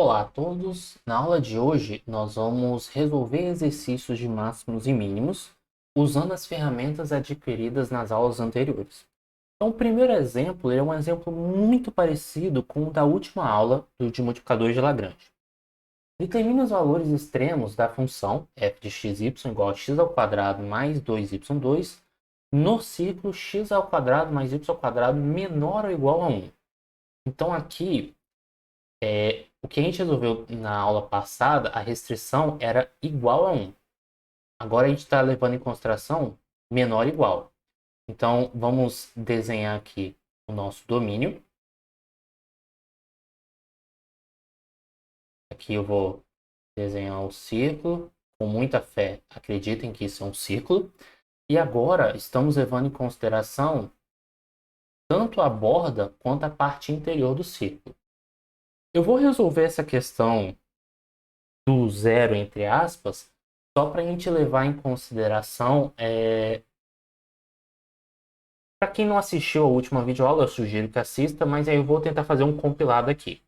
Olá a todos! Na aula de hoje, nós vamos resolver exercícios de máximos e mínimos usando as ferramentas adquiridas nas aulas anteriores. Então, o primeiro exemplo é um exemplo muito parecido com o da última aula de multiplicador de Lagrange. Determine os valores extremos da função f de xy igual a x ao quadrado mais 2y2 no ciclo x ao quadrado mais y ao quadrado menor ou igual a 1. Então, aqui o que a gente resolveu na aula passada, a restrição era igual a 1. Agora a gente está levando em consideração menor ou igual. Então, vamos desenhar aqui o nosso domínio. Aqui eu vou desenhar o círculo. Com muita fé, acreditem que isso é um círculo. E agora estamos levando em consideração tanto a borda quanto a parte interior do círculo. Eu vou resolver essa questão do zero, entre aspas, só para a gente levar em consideração, para quem não assistiu a última videoaula, eu sugiro que assista, mas aí eu vou tentar fazer um compilado aqui.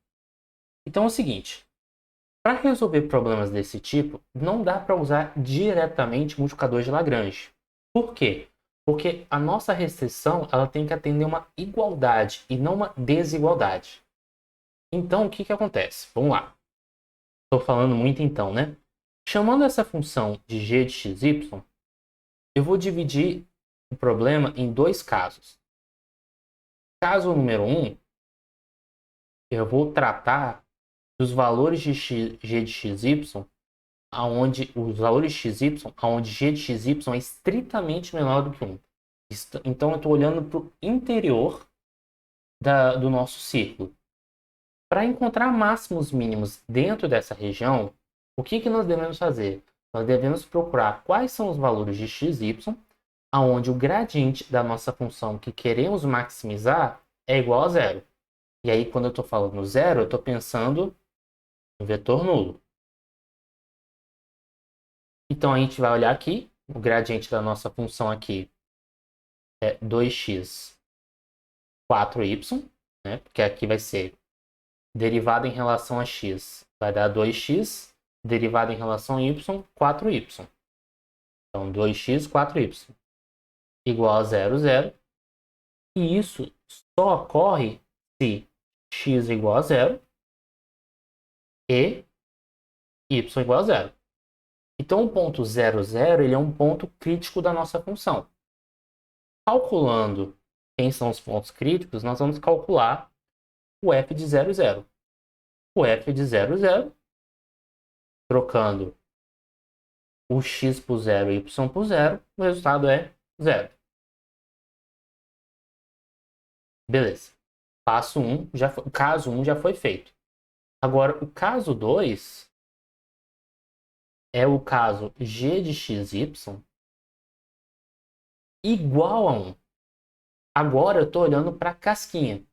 Então é o seguinte, para resolver problemas desse tipo, não dá para usar diretamente multiplicador de Lagrange. Por quê? Porque a nossa restrição ela tem que atender uma igualdade e não uma desigualdade. Então, o que acontece? Vamos lá. Estou falando muito então, né? Chamando essa função de g de xy, eu vou dividir o problema em dois casos. Caso número 1, eu vou tratar dos valores de g de xy, aonde os valores de xy, aonde g de xy é estritamente menor do que 1. Então eu estou olhando para o interior do nosso círculo. Para encontrar máximos mínimos dentro dessa região, o que nós devemos fazer? Nós devemos procurar quais são os valores de xy, aonde o gradiente da nossa função que queremos maximizar é igual a zero. E aí, quando eu estou falando zero, eu estou pensando no vetor nulo. Então, a gente vai olhar aqui, o gradiente da nossa função aqui é 2x 4y, né? Porque aqui vai ser derivada em relação a x, vai dar 2x, derivada em relação a y, 4y. Então, 2x, 4y, igual a 0, 0. E isso só ocorre se x igual a 0 e y igual a 0. Então, o ponto 0, 0 ele é um ponto crítico da nossa função. Calculando quem são os pontos críticos, nós vamos calcular o f de 0, 0. O f de 0, 0, trocando o x por 0 e y por 0, o resultado é 0. Beleza. Passo 1, o caso 1 já foi feito. Agora, o caso 2 é o caso g de xy igual a 1. Agora eu estou olhando para a casquinha.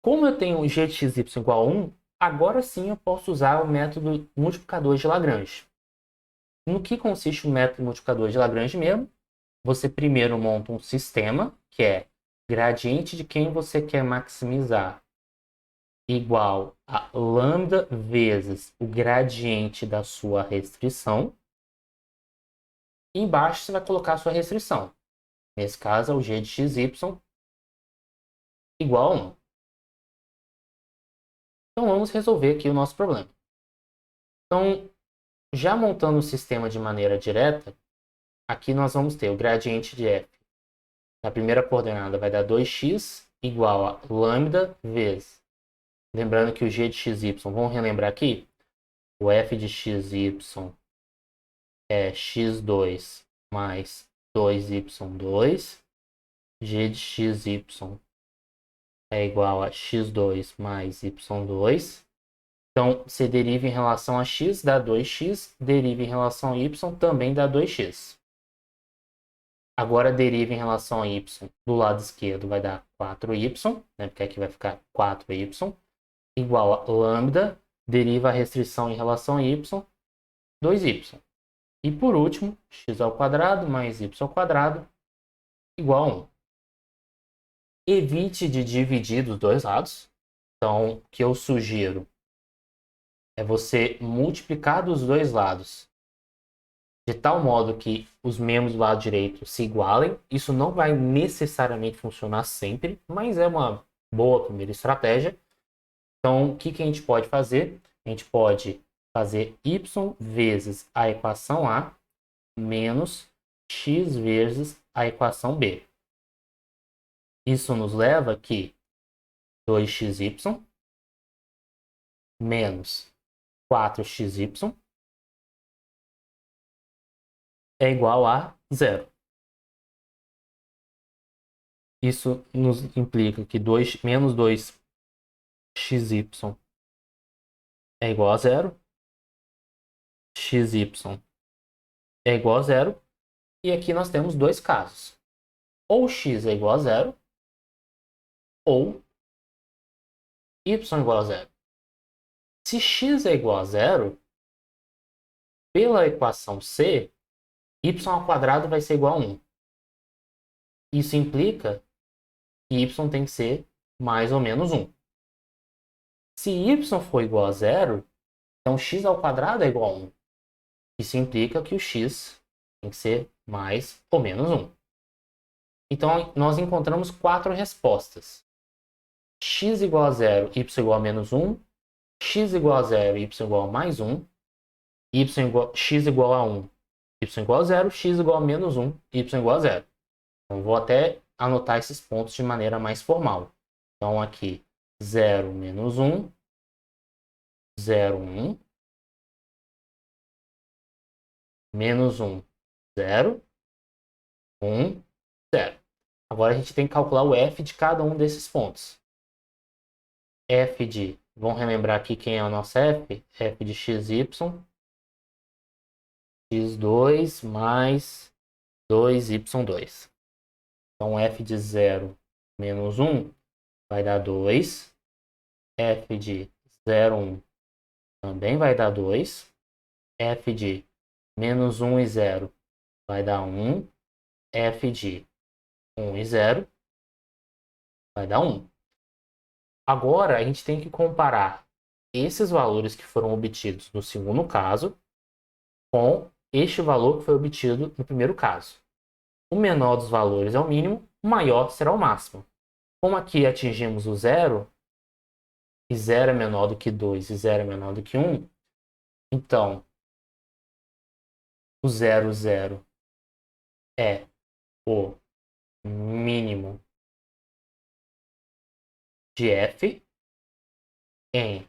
Como eu tenho g de xy igual a 1, agora sim eu posso usar o método multiplicador de Lagrange. No que consiste o método multiplicador de Lagrange mesmo? Você primeiro monta um sistema, que é gradiente de quem você quer maximizar igual a lambda vezes o gradiente da sua restrição. E embaixo você vai colocar a sua restrição. Nesse caso é o g de xy igual a 1. Então vamos resolver aqui o nosso problema. Então, já montando o sistema de maneira direta, aqui nós vamos ter o gradiente de f. Na primeira coordenada vai dar 2x igual a lambda vezes. Lembrando que o g de xy, vamos relembrar aqui? O f de xy é x2 mais 2y2. G de xy é igual a x2 mais y2. Então, se deriva em relação a x, dá 2x. Deriva em relação a y, também dá 2x. Agora, deriva em relação a y do lado esquerdo vai dar 4y, né? Porque aqui vai ficar 4y. Igual a lambda, deriva a restrição em relação a y, 2y. E por último, x ao quadrado mais y ao quadrado igual a 1. Evite de dividir dos dois lados. Então, o que eu sugiro é você multiplicar dos dois lados de tal modo que os membros do lado direito se igualem. Isso não vai necessariamente funcionar sempre, mas é uma boa primeira estratégia. Então, o que a gente pode fazer? A gente pode fazer y vezes a equação A menos x vezes a equação B. Isso nos leva que 2xy menos 4xy é igual a zero. Isso nos implica que menos 2xy é igual a zero, xy é igual a zero, e aqui nós temos dois casos. Ou x é igual a zero, ou y é igual a zero. Se x é igual a zero, pela equação C, y ao quadrado vai ser igual a 1. Isso implica que y tem que ser mais ou menos 1. Se y for igual a zero, então x ao quadrado é igual a 1. Isso implica que o x tem que ser mais ou menos 1. Então, nós encontramos 4 respostas. X igual a 0, y igual a menos 1. X igual a 0, y igual a mais 1. X igual a 1, y igual a 0. X igual a menos 1, y igual a 0. Então, vou até anotar esses pontos de maneira mais formal. Então, aqui, 0, menos 1, 0, 1. Menos 1, 0, 1, 0. Agora a gente tem que calcular o f de cada um desses pontos. F de, vamos relembrar aqui quem é o nosso f? F de xy, x2 mais 2y2. Então f de 0 menos 1 vai dar 2. F de 0, 1 também vai dar 2. F de menos 1 e 0 vai dar 1. F de 1 e 0 vai dar 1. Agora, a gente tem que comparar esses valores que foram obtidos no segundo caso com este valor que foi obtido no primeiro caso. O menor dos valores é o mínimo, o maior será o máximo. Como aqui atingimos o zero, e 0 é menor do que 2 e 0 é menor do que 1, então o 0, 0 é o mínimo de f em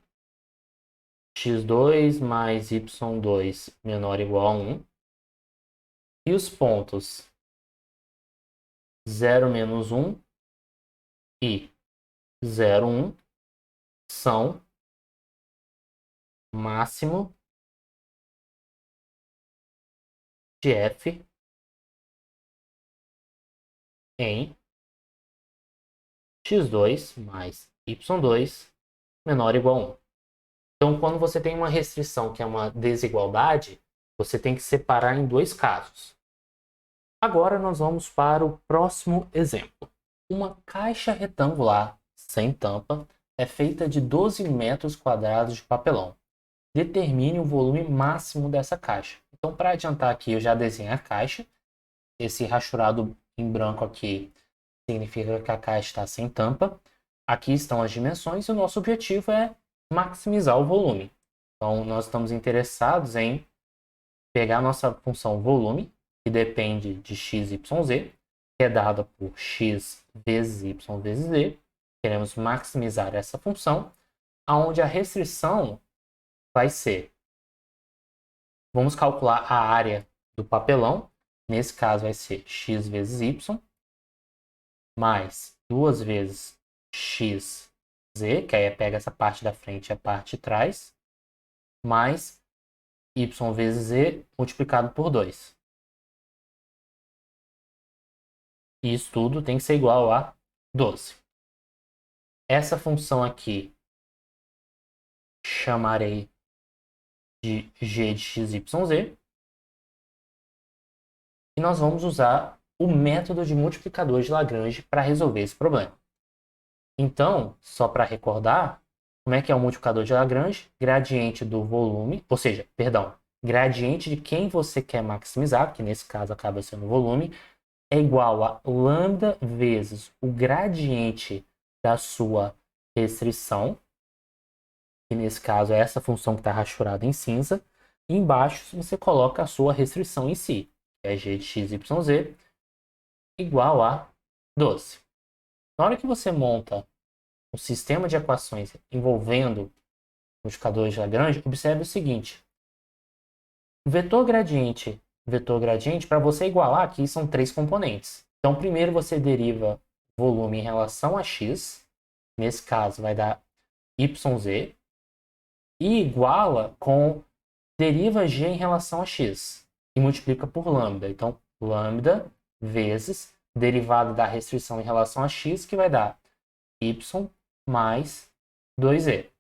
x2 mais y2 menor ou igual a 1. E os pontos 0, menos 1 e 0, 1 são máximo de f em x2 mais y2 menor ou igual a 1. Então, quando você tem uma restrição que é uma desigualdade, você tem que separar em dois casos. Agora nós vamos para o próximo exemplo. Uma caixa retangular sem tampa é feita de 12 metros quadrados de papelão. Determine o volume máximo dessa caixa. Então, para adiantar aqui, eu já desenhei a caixa. Esse rachurado em branco aqui significa que a caixa está sem tampa. Aqui estão as dimensões e o nosso objetivo é maximizar o volume. Então, nós estamos interessados em pegar a nossa função volume, que depende de x, y, z, que é dada por x vezes y vezes z. Queremos maximizar essa função, onde a restrição vai ser, vamos calcular a área do papelão, nesse caso vai ser x vezes y, mais 2 vezes x, z, que aí pega essa parte da frente e a parte de trás, mais y vezes z multiplicado por 2. E isso tudo tem que ser igual a 12. Essa função aqui chamarei de g de x, y, z. E nós vamos usar o método de multiplicador de Lagrange para resolver esse problema. Então, só para recordar, Como é que é o multiplicador de Lagrange? Gradiente do volume, ou seja, perdão, gradiente de quem você quer maximizar, que nesse caso acaba sendo o volume, é igual a lambda vezes o gradiente da sua restrição, que nesse caso é essa função que está rachurada em cinza. E embaixo você coloca a sua restrição em si, que é g de x, y, z, igual a 12. Na hora que você monta um sistema de equações envolvendo multiplicadores de Lagrange, observe o seguinte. Vetor gradiente, para você igualar aqui são três componentes. Então, primeiro você deriva volume em relação a x, nesse caso vai dar yz, e iguala com deriva g em relação a x, e multiplica por lambda. Então, lambda vezes derivada da restrição em relação a x, que vai dar y mais 2e.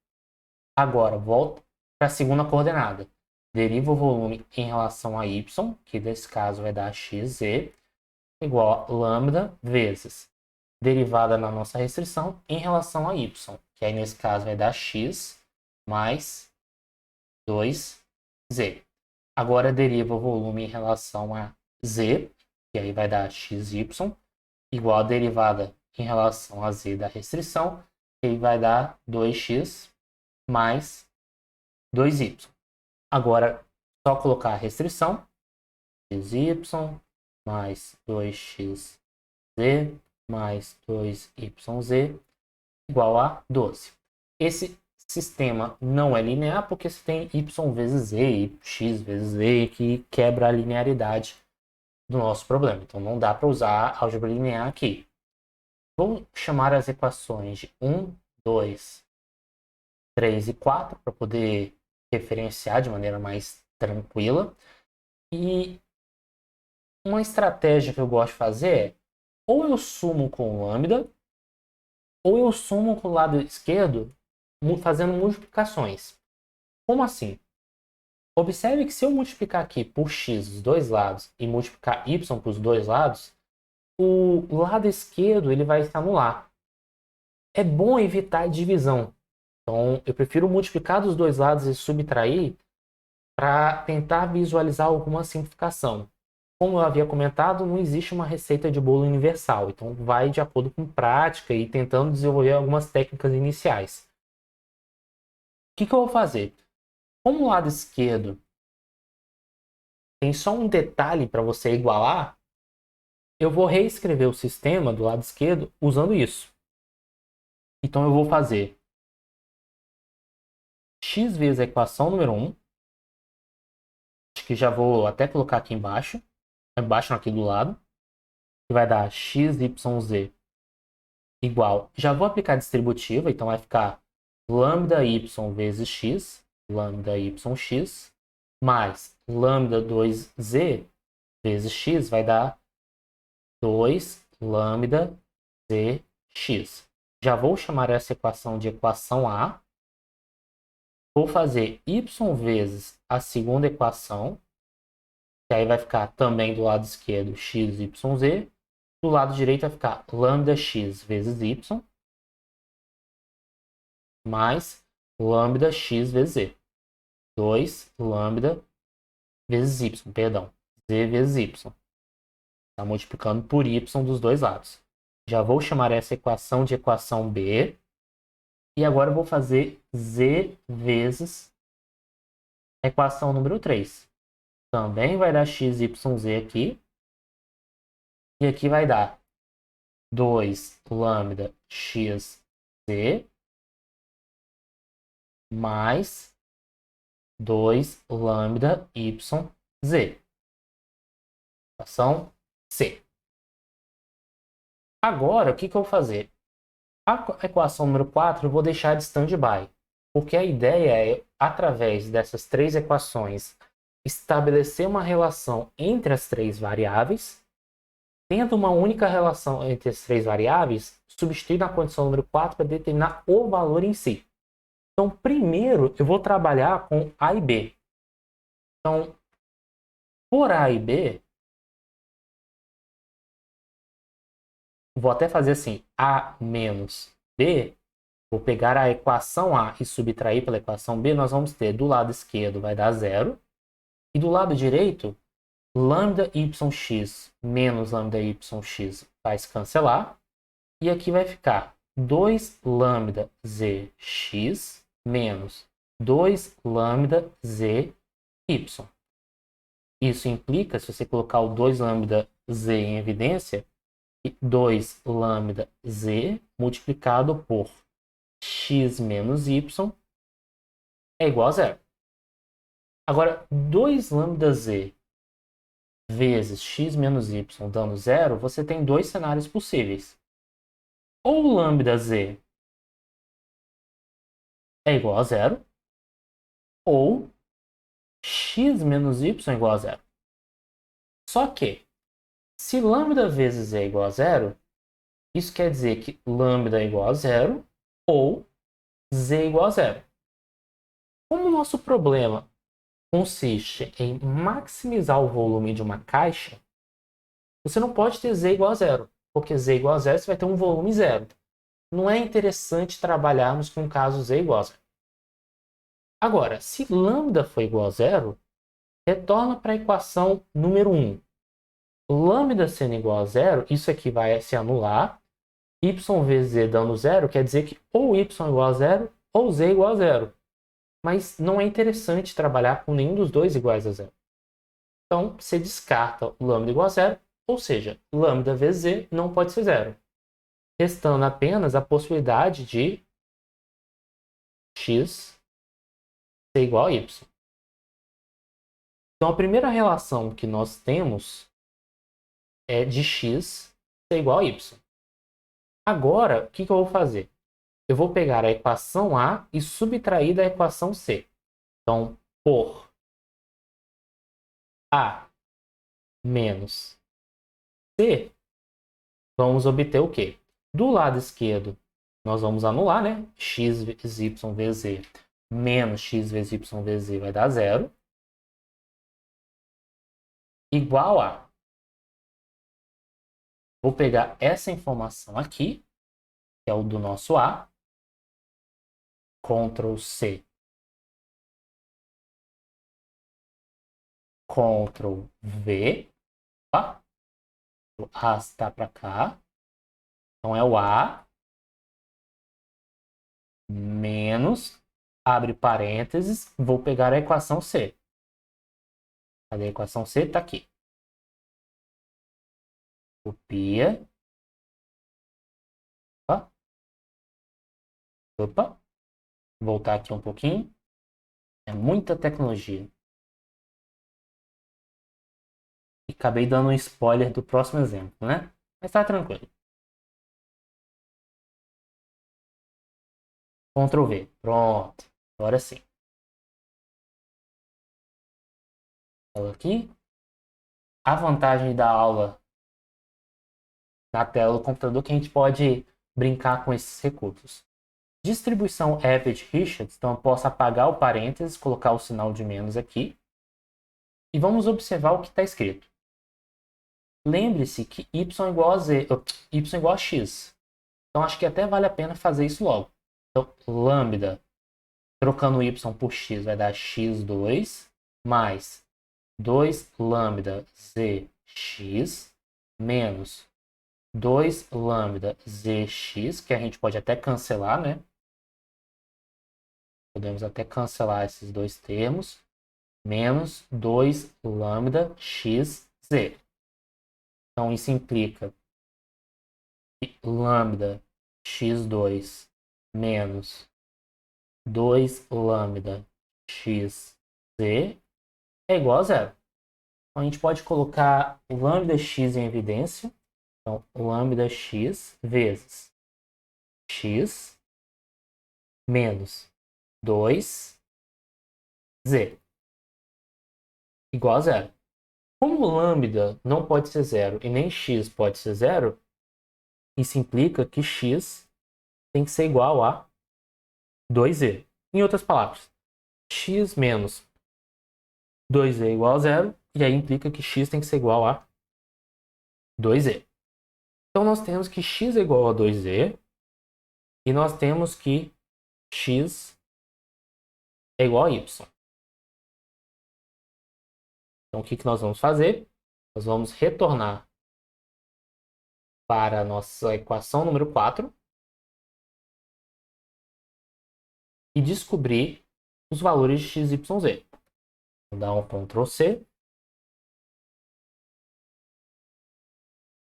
Agora, volta para a segunda coordenada. Deriva o volume em relação a y, que nesse caso vai dar xz, igual a lambda vezes derivada na nossa restrição em relação a y, que aí nesse caso vai dar x mais 2z. Agora deriva o volume em relação a z, que aí vai dar xy, igual a derivada em relação a z da restrição, que aí vai dar 2x mais 2y. Agora, só colocar a restrição, xy mais 2xz mais 2yz igual a 12. Esse sistema não é linear porque você tem y vezes z e x vezes z que quebra a linearidade do nosso problema. Então não dá para usar álgebra linear aqui. Vou chamar as equações de 1, 2, 3 e 4 para poder referenciar de maneira mais tranquila. E uma estratégia que eu gosto de fazer é ou eu sumo com lambda ou eu sumo com o lado esquerdo fazendo multiplicações. Como assim? Observe que se eu multiplicar aqui por x os dois lados e multiplicar y para os dois lados, o lado esquerdo ele vai se anular. É bom evitar a divisão. Então, eu prefiro multiplicar dos dois lados e subtrair para tentar visualizar alguma simplificação. Como eu havia comentado, não existe uma receita de bolo universal. Então, vai de acordo com prática e tentando desenvolver algumas técnicas iniciais. O que eu vou fazer? Como o lado esquerdo tem só um detalhe para você igualar, eu vou reescrever o sistema do lado esquerdo usando isso. Então eu vou fazer x vezes a equação número 1, acho que já vou até colocar aqui embaixo aqui do lado, que vai dar xyz igual, já vou aplicar a distributiva, então vai ficar lambda y vezes x, lambda yx, mais lambda 2z vezes x, vai dar 2 lambda zx. Já vou chamar essa equação de equação A. Vou fazer y vezes a segunda equação, que aí vai ficar também do lado esquerdo x, y, z. Do lado direito vai ficar lambda x vezes y, mais lambda x vezes z. 2 lambda vezes y, perdão, z vezes y. Está multiplicando por y dos dois lados. Já vou chamar essa equação de equação B. E agora eu vou fazer z vezes a equação número 3. Também vai dar x, y, z aqui. E aqui vai dar 2 lambda x, z mais 2 lambda y, z. Equação C. Agora, o que eu vou fazer? A equação número 4 eu vou deixar de stand-by, porque a ideia é, através dessas três equações, estabelecer uma relação entre as três variáveis. Tendo uma única relação entre as três variáveis, substituir na condição número 4 para determinar o valor em si. Então, primeiro, eu vou trabalhar com A e B. Então, por A e B, vou até fazer assim, A menos B, Vou pegar a equação A e subtrair pela equação B, nós vamos ter do lado esquerdo vai dar 0. E do lado direito, lambda yx menos lambda yx vai se cancelar. E aqui vai ficar 2 lambda zx menos 2 lambda zy. Isso implica, se você colocar o 2 lambda z em evidência, 2 lambda z multiplicado por x menos y é igual a 0. Agora, 2 lambda z vezes x menos y dando 0, você tem dois cenários possíveis. Ou lambda z é igual a 0, ou x menos y é igual a 0. Só que, se lambda vezes z é igual a 0, isso quer dizer que lambda é igual a 0 ou z é igual a 0. Como o nosso problema consiste em maximizar o volume de uma caixa, você não pode ter z igual a 0, porque z igual a 0 você vai ter um volume 0. Não é interessante trabalharmos com o caso z igual a 0. Agora, se lambda for igual a 0, retorna para a equação número 1. Lambda sendo igual a 0, isso aqui vai se anular. Y vezes z dando 0 quer dizer que ou y é igual a 0 ou z é igual a 0. Mas não é interessante trabalhar com nenhum dos dois iguais a 0. Então, você descarta o lambda igual a 0, ou seja, lambda vezes z não pode ser 0. Restando apenas a possibilidade de x ser igual a y. Então, a primeira relação que nós temos é de x ser igual a y. Agora, o que eu vou fazer? Eu vou pegar a equação A e subtrair da equação C. Então, por A menos C, vamos obter o quê? Do lado esquerdo, nós vamos anular, né? X vezes y vezes z menos x vezes y vezes z vai dar 0. Igual a... Vou pegar essa informação aqui, que é o do nosso A. Ctrl C. Ctrl V. Tá? O A está para cá. Então é o A menos, abre parênteses, vou pegar a equação C. Cadê a equação C? Está aqui. Copia. Opa. Opa. Voltar aqui um pouquinho. É muita tecnologia. E acabei dando um spoiler do próximo exemplo, né? Mas tá tranquilo. Ctrl V. Pronto. Agora sim. Aqui. A vantagem da aula na tela do computador é que a gente pode brincar com esses recursos. Distribuição Average-Richards, então eu posso apagar o parênteses, colocar o sinal de menos aqui. E vamos observar o que está escrito. Lembre-se que y é igual a z, y é igual a x. Então acho que até vale a pena fazer isso logo. Então, lambda, trocando y por x, vai dar x2 mais 2 lambda zx menos 2 lambda zx, que a gente pode até cancelar, né? Podemos até cancelar esses dois termos, menos 2 lambda xz. Então, isso implica que lambda x2 menos 2 lambda xz é igual a 0. Então, a gente pode colocar o lambda x em evidência. Então, lambda x vezes x menos 2z igual a 0. Como lambda não pode ser 0 e nem x pode ser 0, isso implica que x tem que ser igual a 2z. Em outras palavras, x menos 2z é igual a 0, e aí implica que x tem que ser igual a 2z. Então nós temos que x é igual a 2z, E nós temos que x é igual a y. Então, o que nós vamos fazer? Nós vamos retornar para a nossa equação número 4 e descobrir os valores de x, y, z. Vou dar um Ctrl C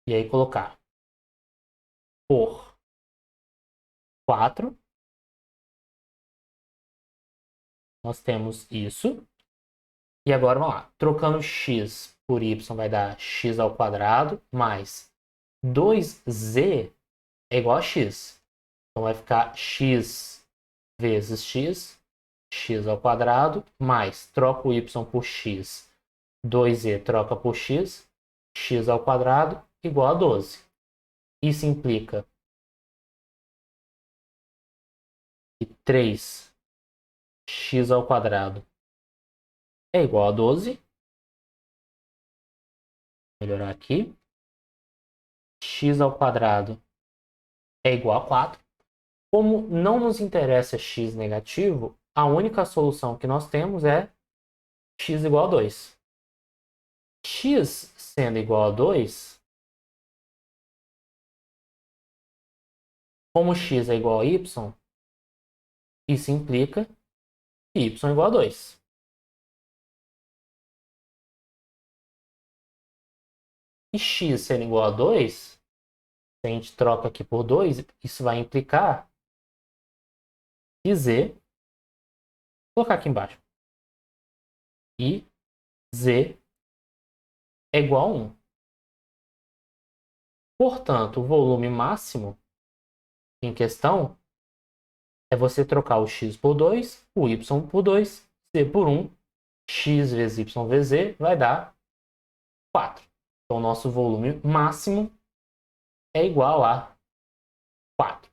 e aí colocar por 4. Nós temos isso. E agora vamos lá. Trocando x por y vai dar x ao quadrado mais 2z é igual a x. Então vai ficar x vezes x ao quadrado, mais troca o y por x, 2z troca por x ao quadrado igual a 12. Isso implica que 3x ao quadrado é igual a 12. Vou melhorar aqui. X ao quadrado é igual a 4. Como não nos interessa x negativo, a única solução que nós temos é x igual a 2. X sendo igual a 2, como x é igual a y, isso implica que y é igual a 2. E x sendo igual a 2, se a gente troca aqui por 2, isso vai implicar que z, vou colocar aqui embaixo, e z é igual a 1. Portanto, o volume máximo em questão é você trocar o x por 2, o y por 2, z por 1, x vezes y vezes z vai dar 4. Então, o nosso volume máximo é igual a 4.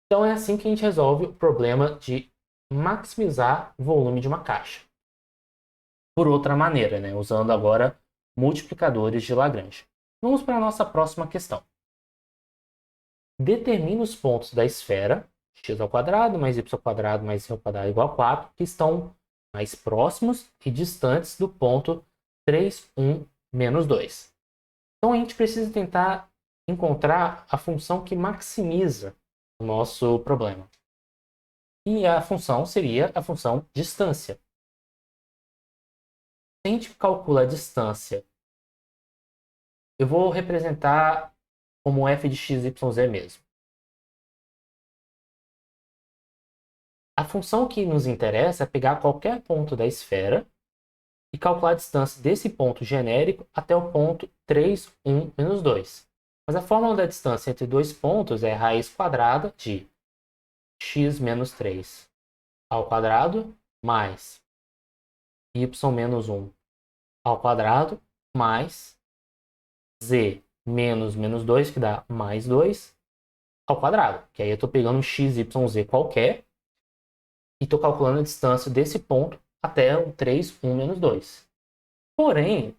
Então, é assim que a gente resolve o problema de maximizar o volume de uma caixa. Por outra maneira, né? Usando agora multiplicadores de Lagrange. Vamos para a nossa próxima questão. Determine os pontos da esfera x ao quadrado mais y ao quadrado mais z ao quadrado igual a 4 que estão mais próximos e distantes do ponto 3, 1, menos 2. Então a gente precisa tentar encontrar a função que maximiza o nosso problema. E a função seria a função distância. Se a gente calcula a distância, eu vou representar como f de x, y, z mesmo. A função que nos interessa é pegar qualquer ponto da esfera e calcular a distância desse ponto genérico até o ponto 3, 1, menos 2. Mas a fórmula da distância entre dois pontos é raiz quadrada de x menos 3 ao quadrado mais y menos 1 ao quadrado mais z menos 2, que dá mais 2, ao quadrado. Que aí eu estou pegando um x, y, z qualquer e estou calculando a distância desse ponto até o 3, 1, menos 2. Porém,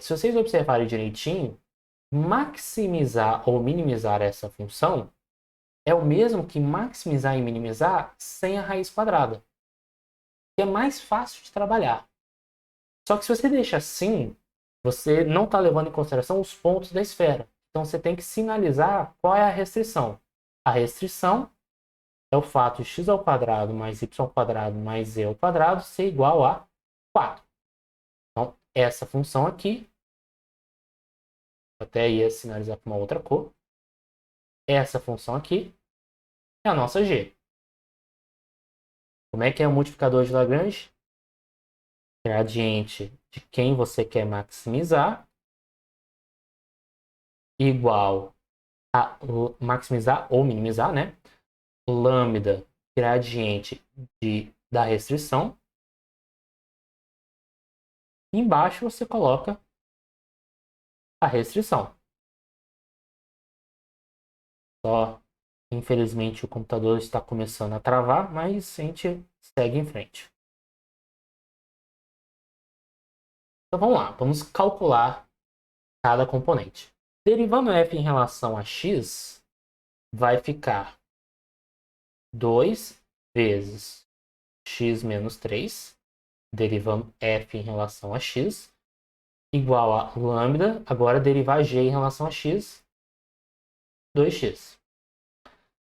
se vocês observarem direitinho, maximizar ou minimizar essa função é o mesmo que maximizar e minimizar sem a raiz quadrada, que é mais fácil de trabalhar. Só que se você deixa assim, você não está levando em consideração os pontos da esfera. Então você tem que sinalizar qual é a restrição. A restrição é o fato de x ao quadrado mais y ao quadrado mais z ao quadrado ser igual a 4. Então, essa função aqui, eu até ia sinalizar com uma outra cor, essa função aqui é a nossa g. Como é que é o multiplicador de Lagrange? Gradiente de quem você quer maximizar igual a maximizar ou minimizar, né? Lambda, gradiente da restrição. Embaixo você coloca a restrição. Só, infelizmente, o computador está começando a travar, mas a gente segue em frente. Então vamos lá, vamos calcular cada componente. Derivando f em relação a x, vai ficar 2 vezes x menos 3, derivando f em relação a x, igual a lambda, agora derivar g em relação a x, 2x.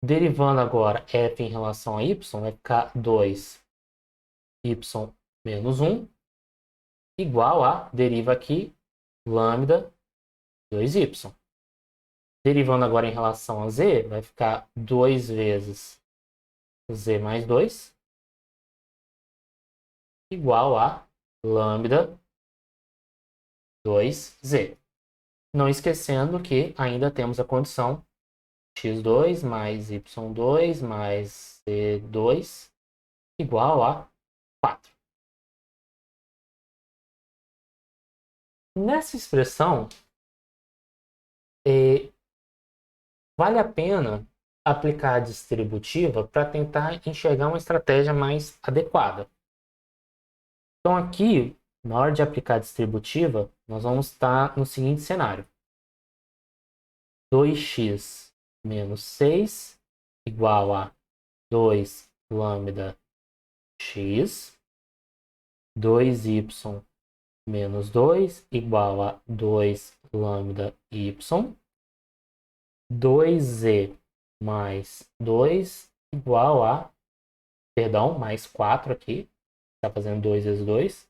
Derivando agora f em relação a y, vai ficar 2y menos 1, igual a, deriva aqui, lambda 2y. Derivando agora em relação a z, vai ficar 2 vezes z mais 2, igual a lambda 2z. Não esquecendo que ainda temos a condição x2 mais y2 mais c2 igual a 4. Nessa expressão, vale a pena aplicar a distributiva para tentar enxergar uma estratégia mais adequada. Então aqui, na hora de aplicar a distributiva, nós vamos estar no seguinte cenário. 2x menos 6 igual a 2 lambda x, 2y menos 2 igual a 2 lambda y, 2z mais 2 igual a, perdão, mais 4 aqui, está fazendo 2 vezes 2,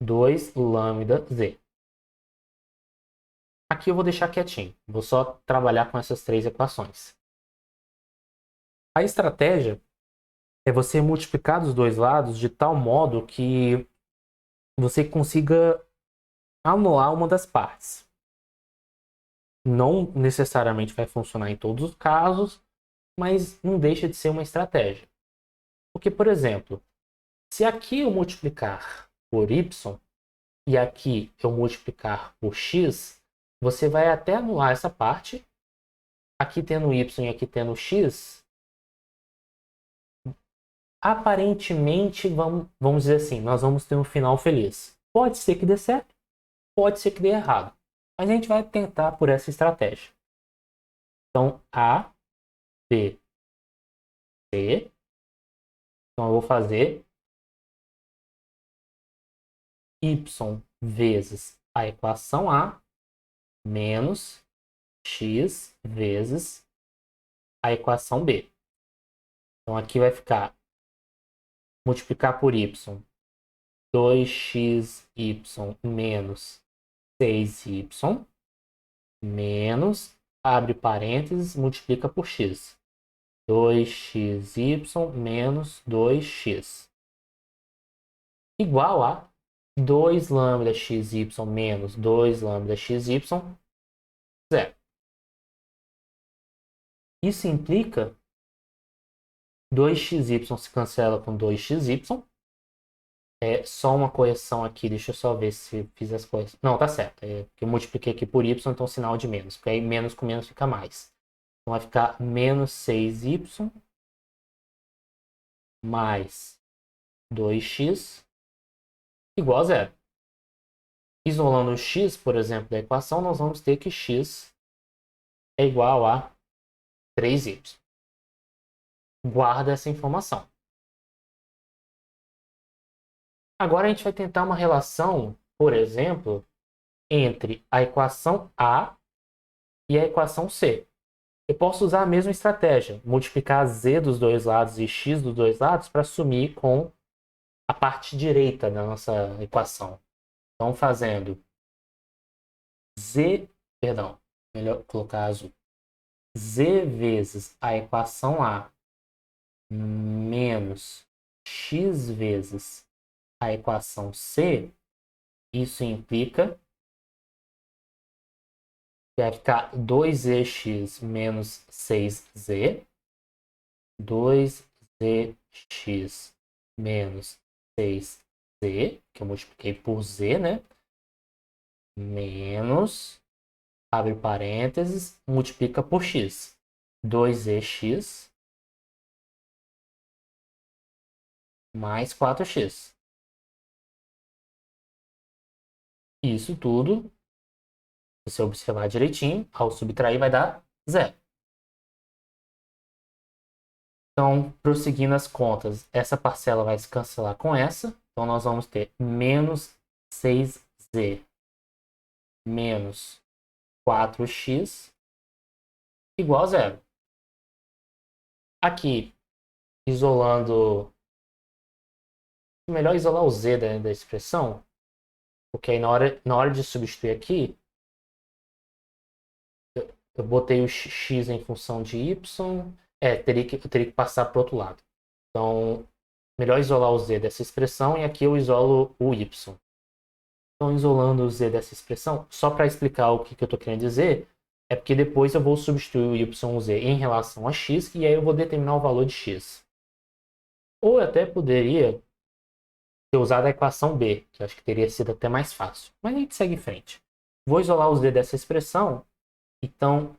2 lambda z. Aqui eu vou deixar quietinho, vou só trabalhar com essas três equações. A estratégia é você multiplicar dos dois lados de tal modo que você consiga anular uma das partes. Não necessariamente vai funcionar em todos os casos, mas não deixa de ser uma estratégia. Porque, por exemplo, se aqui eu multiplicar por y e aqui eu multiplicar por x, você vai até anular essa parte. Aqui tendo y e aqui tendo x, aparentemente, vamos dizer assim, nós vamos ter um final feliz. Pode ser que dê certo, pode ser que dê errado. Mas a gente vai tentar por essa estratégia. Então, A, B, C. Então, eu vou fazer y vezes a equação A menos x vezes a equação B. Então, aqui vai ficar multiplicar por y, 2xy menos 6y, menos, abre parênteses, multiplica por x. 2xy menos 2x. Igual a 2 lambda xy menos 2 lambda xy, 0. Isso implica 2xy se cancela com 2xy. É só uma correção aqui, deixa eu só ver se fiz as coisas. Não, tá certo. É que eu multipliquei aqui por y, então sinal de menos. Porque aí menos com menos fica mais. Então vai ficar menos 6y mais 2x igual a 0. Isolando o x, por exemplo, da equação, nós vamos ter que x é igual a 3y. Guarda essa informação. Agora a gente vai tentar uma relação, por exemplo, entre a equação A e a equação C. Eu posso usar a mesma estratégia, multiplicar z dos dois lados e x dos dois lados para sumir com a parte direita da nossa equação. Então, fazendo melhor colocar azul, z vezes a equação A menos x vezes a equação C, isso implica que vai ficar 2ex menos 6z, 2zx menos 6z, que eu multipliquei por z, né? Menos, abre parênteses, multiplica por x. 2ex mais 4x. Isso tudo Se você observar direitinho, ao subtrair vai dar 0. Então, prosseguindo as contas, essa parcela vai se cancelar com essa. Então, nós vamos ter menos 6z menos 4x igual a 0. Aqui, isolando... Melhor isolar o z da expressão, porque aí na hora de substituir aqui, eu botei o x em função de y, eu teria que passar para o outro lado. Então, melhor isolar o z dessa expressão e aqui eu isolo o y. Então, isolando o z dessa expressão, só para explicar o que eu estou querendo dizer, é porque depois eu vou substituir o y e o z em relação a x e aí eu vou determinar o valor de x. Ou eu até poderia ter usado a equação b, que eu acho que teria sido até mais fácil. Mas a gente segue em frente. Vou isolar o z dessa expressão, então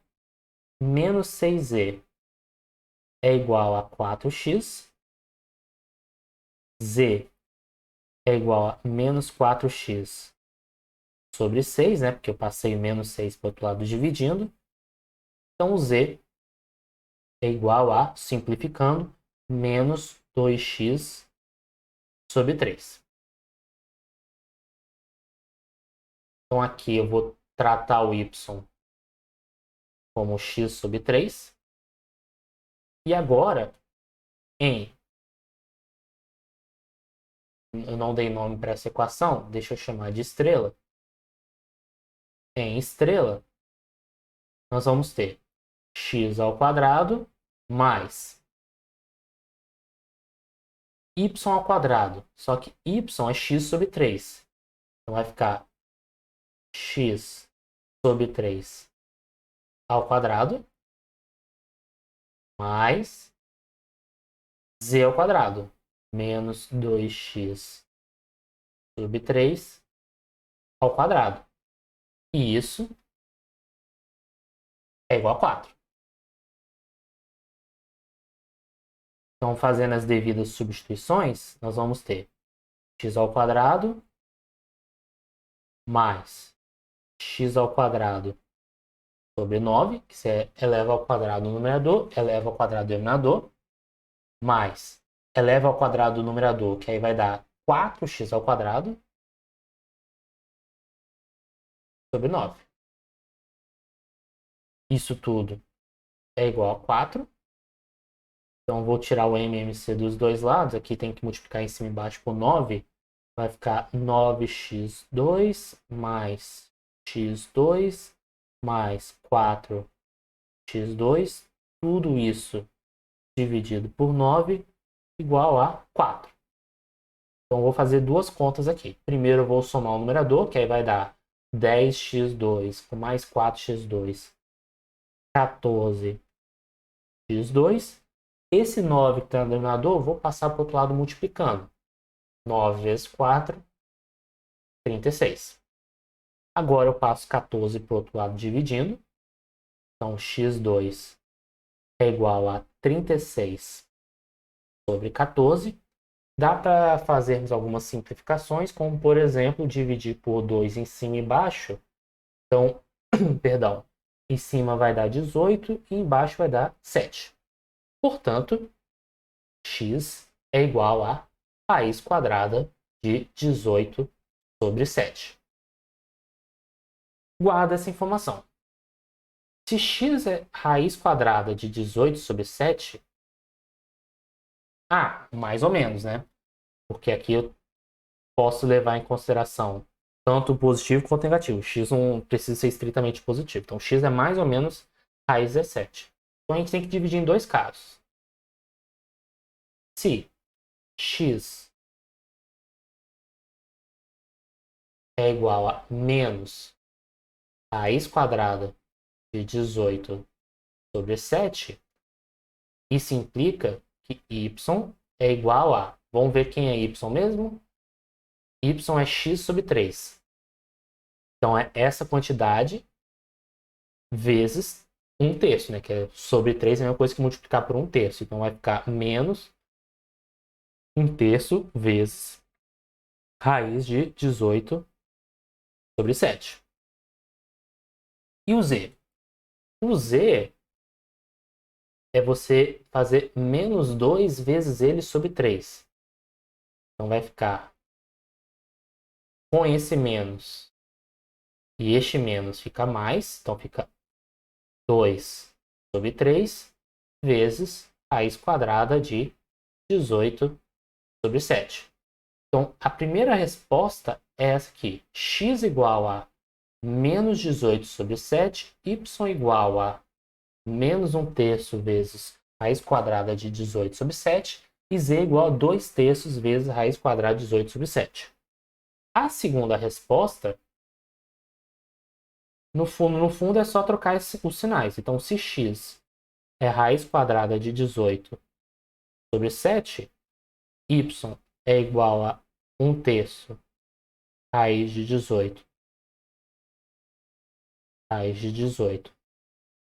menos 6z é igual a 4x, z é igual a menos 4x sobre 6, né? Porque eu passei o menos 6 para o outro lado dividindo. Então, o z é igual a, simplificando, menos 2x sobre 3. Então, aqui eu vou tratar o y como x sobre 3. E agora, eu não dei nome para essa equação, deixa eu chamar de estrela. Em estrela, nós vamos ter x ao quadrado mais y ao quadrado. Só que y é x sobre 3. Então vai ficar x sobre 3 ao quadrado mais z ao quadrado menos 2x sobre 3 ao quadrado. E isso é igual a 4. Então, fazendo as devidas substituições, nós vamos ter x ao quadrado mais x ao quadrado sobre 9, que você eleva ao quadrado no numerador, eleva ao quadrado no denominador, mais eleva ao quadrado do numerador, que aí vai dar 4x ao quadrado sobre 9. Isso tudo é igual a 4. Então, vou tirar o MMC dos dois lados. Aqui tem que multiplicar em cima e embaixo por 9. Vai ficar 9x2 mais x2 mais 4x2. Tudo isso dividido por 9 igual a 4. Então, vou fazer duas contas aqui. Primeiro, eu vou somar o numerador, que aí vai dar 10x2 com mais 4x2, 14x2. Esse 9 que está no denominador, vou passar para o outro lado multiplicando. 9 vezes 4, 36. Agora eu passo 14 para o outro lado dividindo. Então, x2 é igual a 36 sobre 14. Dá para fazermos algumas simplificações, como, por exemplo, dividir por 2 em cima e embaixo. Então, perdão, em cima vai dar 18 e embaixo vai dar 7. Portanto, x é igual a raiz quadrada de 18 sobre 7. Guarda essa informação. Se x é raiz quadrada de 18 sobre 7, mais ou menos, né? Porque aqui eu posso levar em consideração tanto o positivo quanto o negativo. X não precisa ser estritamente positivo. Então, x é mais ou menos raiz 17. Então, a gente tem que dividir em dois casos. Se x é igual a menos raiz quadrada de 18 sobre 7, isso implica que y é igual a... Vamos ver quem é y mesmo? Y é x sobre 3. Então, é essa quantidade vezes 1/3, né? Que é sobre 3 é a mesma coisa que multiplicar por 1/3. Então, vai ficar menos 1/3 vezes raiz de 18 sobre 7. E o z? O z é você fazer menos 2 vezes ele sobre 3. Então vai ficar com esse menos e este menos fica mais. Então fica 2 sobre 3 vezes raiz quadrada de 18 sobre 7. Então a primeira resposta é essa aqui. X igual a menos 18 sobre 7, y igual a menos 1/3 vezes raiz quadrada de 18 sobre 7 e z igual a 2/3 vezes raiz quadrada de 18 sobre 7. A segunda resposta, no fundo é só trocar os sinais. Então, se x é raiz quadrada de 18 sobre 7, y é igual a 1/3 raiz de 18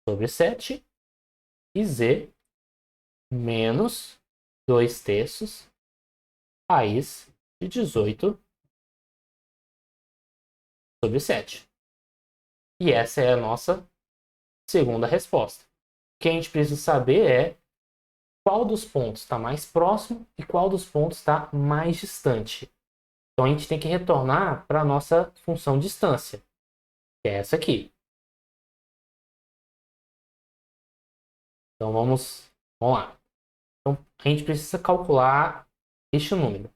sobre 7 e z menos 2/3 raiz de 18 sobre 7. E essa é a nossa segunda resposta. O que a gente precisa saber é qual dos pontos está mais próximo e qual dos pontos está mais distante. Então a gente tem que retornar para a nossa função distância, que é essa aqui. Então vamos lá. Então a gente precisa calcular este número.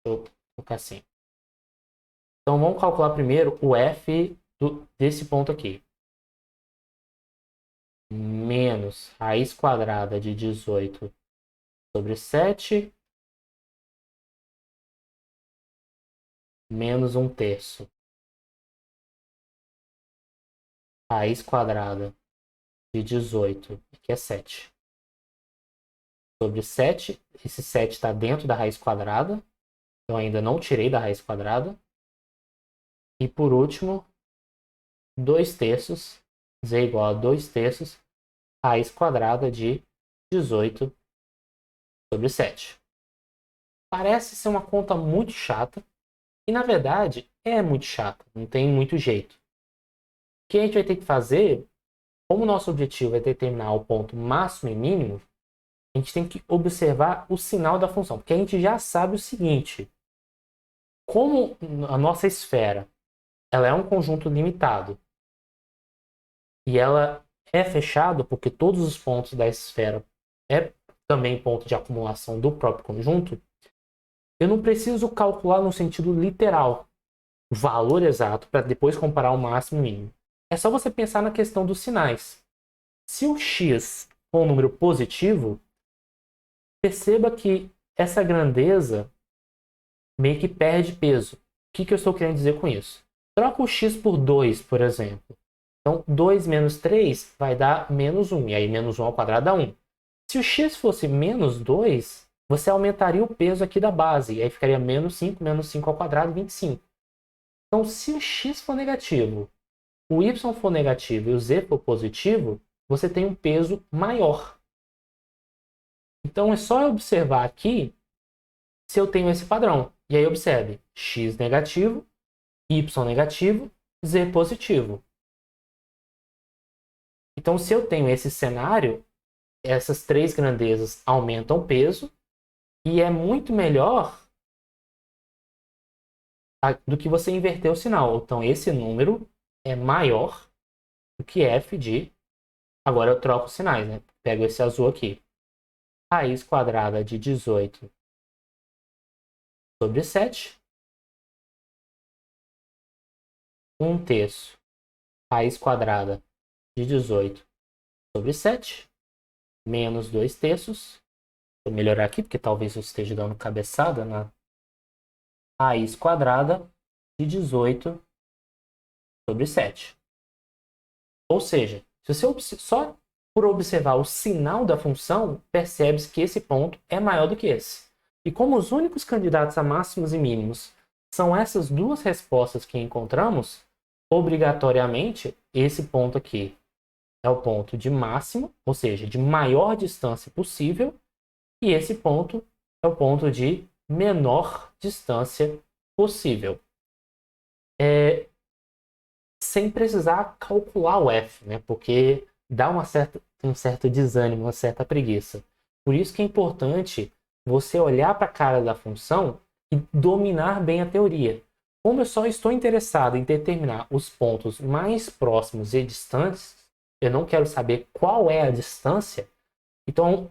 Vou colocar assim. Então vamos calcular primeiro o f desse ponto aqui. Menos raiz quadrada de 18 sobre 7 menos 1/3 raiz quadrada de 18, que é 7, sobre 7. Esse 7 está dentro da raiz quadrada. Eu ainda não tirei da raiz quadrada. E por último, 2/3, z igual a 2/3 raiz quadrada de 18 sobre 7. Parece ser uma conta muito chata. E na verdade é muito chata, não tem muito jeito. O que a gente vai ter que fazer, como o nosso objetivo é determinar o ponto máximo e mínimo, a gente tem que observar o sinal da função. Porque a gente já sabe o seguinte: como a nossa esfera ela é um conjunto limitado e ela é fechada porque todos os pontos da esfera é também ponto de acumulação do próprio conjunto, eu não preciso calcular no sentido literal o valor exato para depois comparar o máximo e o mínimo. É só você pensar na questão dos sinais. Se o x for um número positivo, perceba que essa grandeza meio que perde peso. O que eu estou querendo dizer com isso? Troca o x por 2, por exemplo. Então, 2 menos 3 vai dar menos 1. E aí, menos 1 ao quadrado dá 1. Se o x fosse menos 2, você aumentaria o peso aqui da base. E aí ficaria menos 5 ao quadrado, 25. Então, se o x for negativo, o y for negativo e o z for positivo, você tem um peso maior. Então, é só observar aqui se eu tenho esse padrão. E aí, observe: x negativo, y negativo, z positivo. Então, se eu tenho esse cenário, essas três grandezas aumentam o peso e é muito melhor do que você inverter o sinal. Então, esse número é maior do que f de... Agora eu troco os sinais, né? Pego esse azul aqui. Raiz quadrada de 18 sobre 7. 1/3 raiz quadrada de 18 sobre 7. Menos 2/3. Vou melhorar aqui, porque talvez eu esteja dando cabeçada na raiz quadrada de 18 sobre 7. Ou seja, se você só por observar o sinal da função, percebe-se que esse ponto é maior do que esse. E como os únicos candidatos a máximos e mínimos são essas duas respostas que encontramos, obrigatoriamente esse ponto aqui é o ponto de máximo, ou seja, de maior distância possível, e esse ponto é o ponto de menor distância possível. sem precisar calcular o f, né? Porque dá um certo desânimo, uma certa preguiça. Por isso que é importante você olhar para a cara da função e dominar bem a teoria. Como eu só estou interessado em determinar os pontos mais próximos e distantes, eu não quero saber qual é a distância. Então,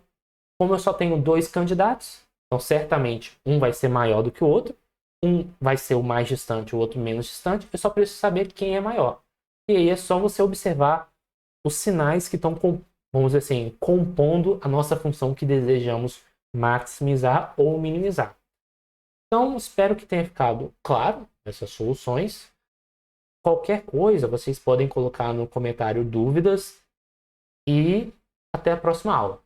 como eu só tenho dois candidatos, então certamente um vai ser maior do que o outro, um vai ser o mais distante, o outro menos distante, eu só preciso saber quem é maior. E aí é só você observar os sinais que estão, vamos dizer assim, compondo a nossa função que desejamos maximizar ou minimizar. Então, espero que tenha ficado claro essas soluções. Qualquer coisa, vocês podem colocar no comentário dúvidas e até a próxima aula.